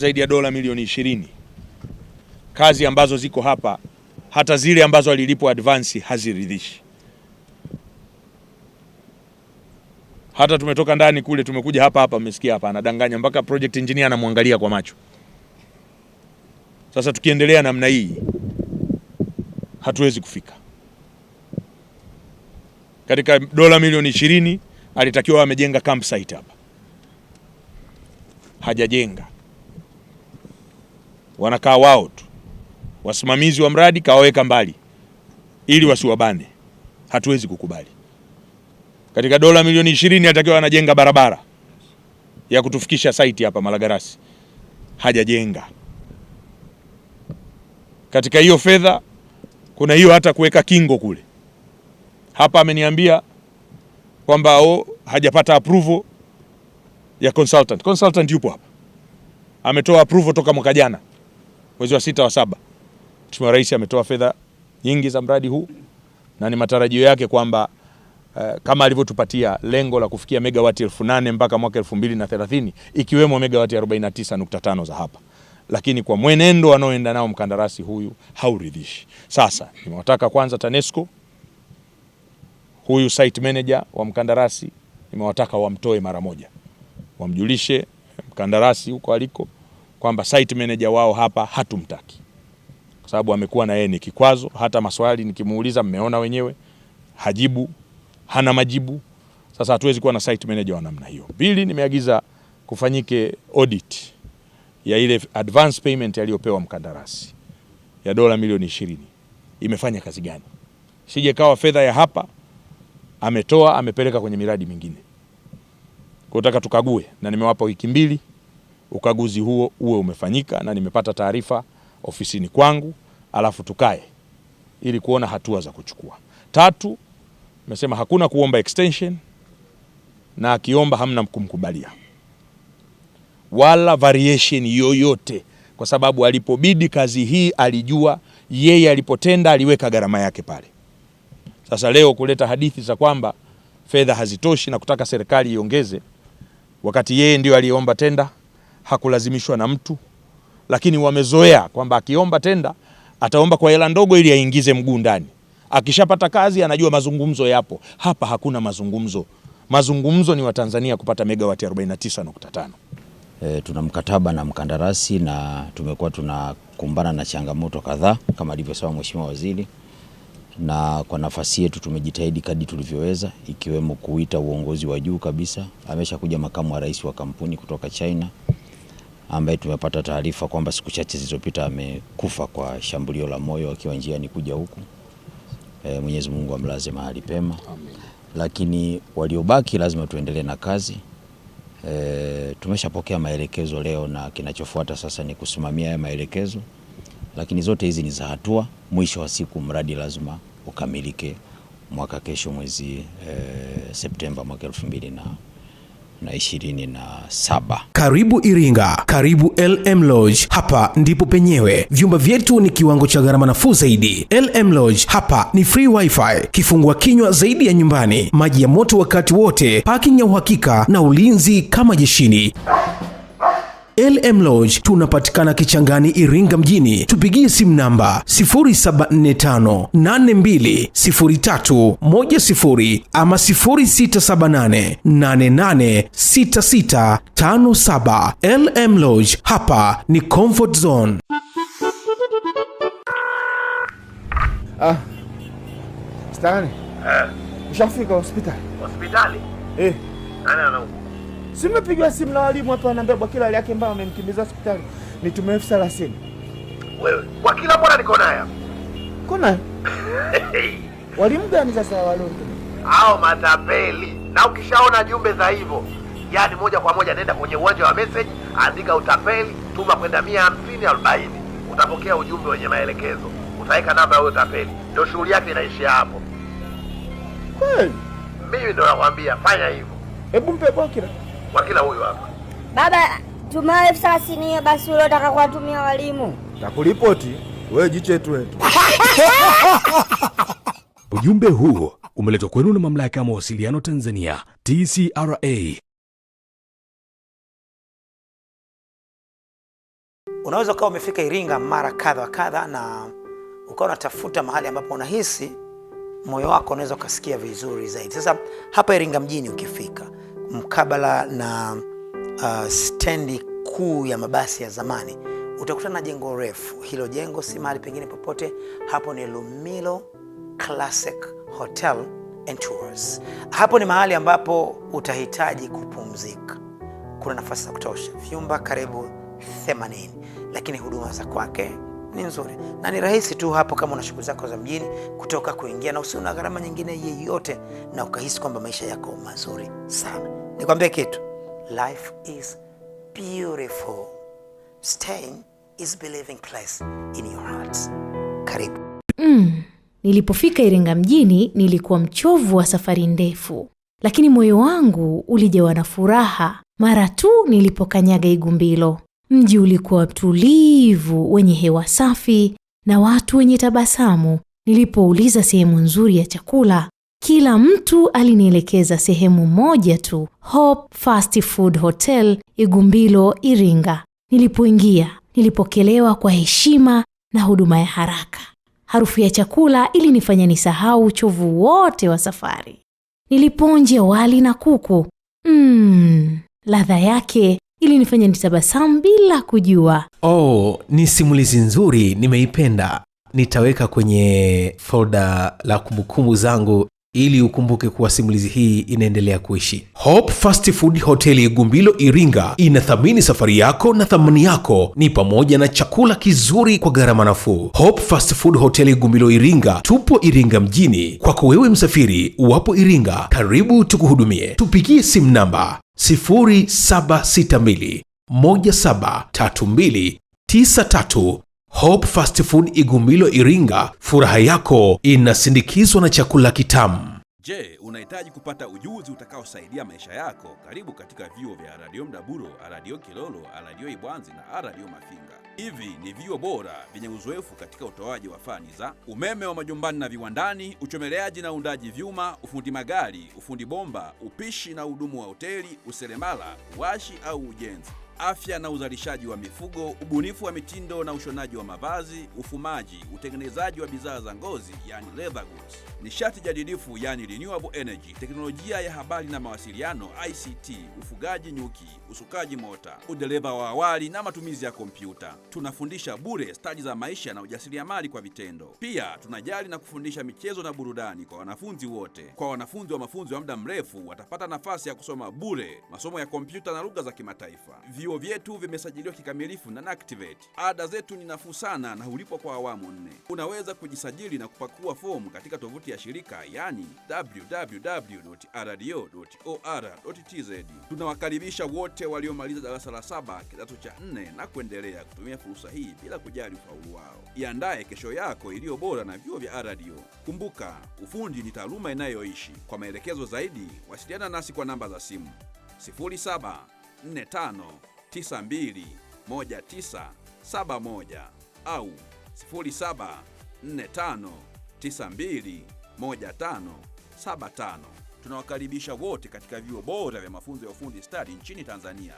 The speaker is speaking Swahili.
zaidi ya dola milioni 20. Kazi ambazo ziko hapa, hata zile ambazo alilipwa advance haziridhishi. Hata tumetoka ndani kule, tumekuja hapa mmesikia hapa anadanganya, mpaka project engineer anamwangalia kwa macho. Sasa tukiendelea namna hii hatuwezi kufika. Katika dola milioni 20 alitakiwa amejenga campsite hapa, hajajenga. Wanakaa wao tu, wasimamizi wa mradi kawaweka mbali ili wasiwabane. Hatuwezi kukubali. Katika dola milioni 20 alitakiwa anajenga barabara ya kutufikisha site hapa Malagarasi, hajajenga. Katika hiyo fedha kuna hiyo hata kuweka kingo kule. Hapa ameniambia kwamba hajapata approval ya consultant. Consultant yupo hapa, ametoa approval toka mwaka jana mwezi wa 6 wa 7. Mheshimiwa Rais ametoa fedha nyingi za mradi huu na ni matarajio yake kwamba kama alivyotupatia lengo la kufikia megawati 8,000 mpaka mwaka 2030 ikiwemo megawati 49.5 za hapa, lakini kwa mwenendo anaoenda nao mkandarasi huyu hauridhishi. Sasa nimewataka kwanza TANESCO, huyu site manager wa mkandarasi nimewataka wamtoe mara moja, wamjulishe mkandarasi huko aliko kwamba site manager wao hapa hatumtaki, kwa sababu amekuwa na yeye ni kikwazo. Hata maswali nikimuuliza, mmeona wenyewe, hajibu, hana majibu. Sasa hatuwezi kuwa na site manager wa namna hiyo. Pili, nimeagiza kufanyike audit ya ile advance payment aliyopewa mkandarasi ya dola milioni 20. Imefanya kazi gani? Sije kawa fedha ya hapa ametoa amepeleka kwenye miradi mingine. Kwa nataka tukague, na nimewapa wiki 2 ukaguzi huo uwe umefanyika, na nimepata taarifa ofisini kwangu, alafu tukae ili kuona hatua za kuchukua. 3, nimesema hakuna kuomba extension, na akiomba hamna kumkubalia wala variation yoyote, kwa sababu alipobidi kazi hii alijua yeye, alipotenda aliweka gharama yake pale. Sasa leo kuleta hadithi za kwamba fedha hazitoshi na kutaka serikali iongeze, wakati yeye ndio aliomba tenda, hakulazimishwa na mtu, lakini wamezoea kwamba akiomba tenda ataomba kwa hela ndogo ili aingize mguu ndani. Akishapata kazi anajua mazungumzo yapo. Hapa hakuna mazungumzo. Mazungumzo ni Watanzania kupata megawati 49.5. Tuna mkataba na mkandarasi na tumekuwa tunakumbana na changamoto kadhaa kama alivyosema Mheshimiwa Waziri, na kwa nafasi yetu tumejitahidi kadri tulivyoweza, ikiwemo kuita uongozi wa juu kabisa. Ameshakuja makamu wa rais wa kampuni kutoka China, ambaye tumepata taarifa kwamba siku chache zilizopita amekufa kwa shambulio la moyo akiwa njiani kuja huku. Mwenyezi Mungu amlaze mahali pema. Amen. Lakini waliobaki lazima tuendelee na kazi. Tumeshapokea maelekezo leo na kinachofuata sasa ni kusimamia haya maelekezo, lakini zote hizi ni za hatua. Mwisho wa siku mradi lazima ukamilike mwaka kesho mwezi Septemba mwaka 2027. Karibu Iringa, karibu LM Lodge. Hapa ndipo penyewe. Vyumba vyetu ni kiwango cha gharama nafuu zaidi. LM Lodge hapa ni free wifi, kifungua kinywa zaidi ya nyumbani, maji ya moto wakati wote, parking ya uhakika na ulinzi kama jeshini. LM Lodge tunapatikana Kichangani, Iringa mjini. Tupigie simu namba 0745820310 ama 0678886657. LM Lodge, hapa ni comfort zone. Stani. Ushafika hospitali? Hospitali? Nani anaumwa? Simepiga simu na walimu hapa, ananiambia Bwakila hali yake mbaya, amemkimbiza hospitali. Nitumie 30. Wewe, Bwakila mbona niko naye? Kuna? Walimu gani sasa walondo? Hao matapeli. Na ukishaona jumbe za hivyo, yani moja kwa moja nenda kwenye uwanja wa message, andika utapeli, tuma kwenda 15040. Utapokea ujumbe wenye maelekezo. Utaweka namba ya utapeli. Ndio shughuli yake inaishia hapo. Kweli? Mimi ndo nakwambia fanya hivyo. Hebu mpe Bwakila. Bwakila huyu hapa. Baba, tuma 30 basi unataka kuwatumia walimu. Takuripoti, wewe jichetu wetu. Ujumbe huu umeletwa kwenu na Mamlaka ya Mawasiliano Tanzania, TCRA. Unaweza ukawa umefika Iringa mara kadha wa kadha na ukawa unatafuta mahali ambapo unahisi moyo wako unaweza ukasikia vizuri zaidi. Sasa hapa Iringa mjini ukifika mkabala na stendi kuu ya mabasi ya zamani, utakutana na jengo refu. Hilo jengo si mahali pengine popote, hapo ni Lumilo Classic Hotel and Tours. Hapo ni mahali ambapo utahitaji kupumzika. Kuna nafasi za kutosha, vyumba karibu 80, lakini huduma za kwake ni nzuri na ni rahisi tu hapo kama una shughuli zako za mjini kutoka kuingia, na usiona gharama nyingine yeyote, na ukahisi kwamba maisha yako mazuri sana. Nikwambie kitu, life is beautiful. Staying is believing place in your heart. Karibu. Nilipofika Iringa mjini nilikuwa mchovu wa safari ndefu, lakini moyo wangu ulijawa na furaha mara tu nilipokanyaga Igumbilo. Mji ulikuwa tulivu, wenye hewa safi na watu wenye tabasamu. Nilipouliza sehemu nzuri ya chakula, kila mtu alinielekeza sehemu moja tu, Hope Fast Food Hotel, Igumbilo, Iringa. Nilipoingia, nilipokelewa kwa heshima na huduma ya haraka. Harufu ya chakula ilinifanya nisahau uchovu wote wa safari. Niliponja wali na kuku. Ladha yake ilinifanya nitabasamu bila kujua. Ni simulizi nzuri, nimeipenda. Nitaweka kwenye folder la kumbukumbu zangu ili ukumbuke kuwa simulizi hii inaendelea kuishi. Hope Fast Food Hotel Igumbilo, Iringa inathamini safari yako, na thamani yako ni pamoja na chakula kizuri kwa gharama nafuu. Hope Fast Food Hotel Igumbilo, Iringa. Tupo Iringa mjini. Kwako wewe msafiri uwapo Iringa, karibu tukuhudumie. Tupigie simu namba 0762 173293. Hope Fast Food Igumbilo, Iringa. Furaha yako inasindikizwa na chakula kitamu. Je, unahitaji kupata ujuzi utakaosaidia maisha yako? Karibu katika vyuo vya Radio Mdaburo, Radio Kilolo, Radio Ibwanzi na Radio Mafinga. Hivi ni vyuo bora vyenye uzoefu katika utoaji wa fani za umeme wa majumbani na viwandani, uchomeleaji na uundaji vyuma, ufundi magari, ufundi bomba, upishi na hudumu wa hoteli, useremala, washi au ujenzi, afya na uzalishaji wa mifugo, ubunifu wa mitindo na ushonaji wa mavazi, ufumaji, utengenezaji wa bidhaa za ngozi yani leather goods, nishati jadidifu yani renewable energy, teknolojia ya habari na mawasiliano ICT, ufugaji nyuki, usukaji mota, udereva wa awali na matumizi ya kompyuta. Tunafundisha bure stadi za maisha na ujasiriamali kwa vitendo. Pia tunajali na kufundisha michezo na burudani kwa wanafunzi wote. Kwa wanafunzi wa mafunzo ya muda mrefu watapata nafasi ya kusoma bure masomo ya kompyuta na lugha za kimataifa. Vyuo vyetu vimesajiliwa kikamilifu na NACTIVATE. Ada zetu ni nafuu sana na hulipwa kwa awamu 4. Unaweza kujisajili na kupakua fomu katika tovuti ya shirika yani www.radio.or.tz. Tunawakaribisha wote waliomaliza darasa la 7, kidato cha 4 na kuendelea kutumia fursa hii bila kujali ufaulu wao. Iandae kesho yako iliyo bora na vyuo vya Radio. Kumbuka, ufundi ni taaluma inayoishi. Kwa maelekezo zaidi, wasiliana nasi kwa namba za simu 0745921971 au 0745921575. Tunawakaribisha wote katika vyuo bora vya mafunzo ya ufundi stadi nchini Tanzania.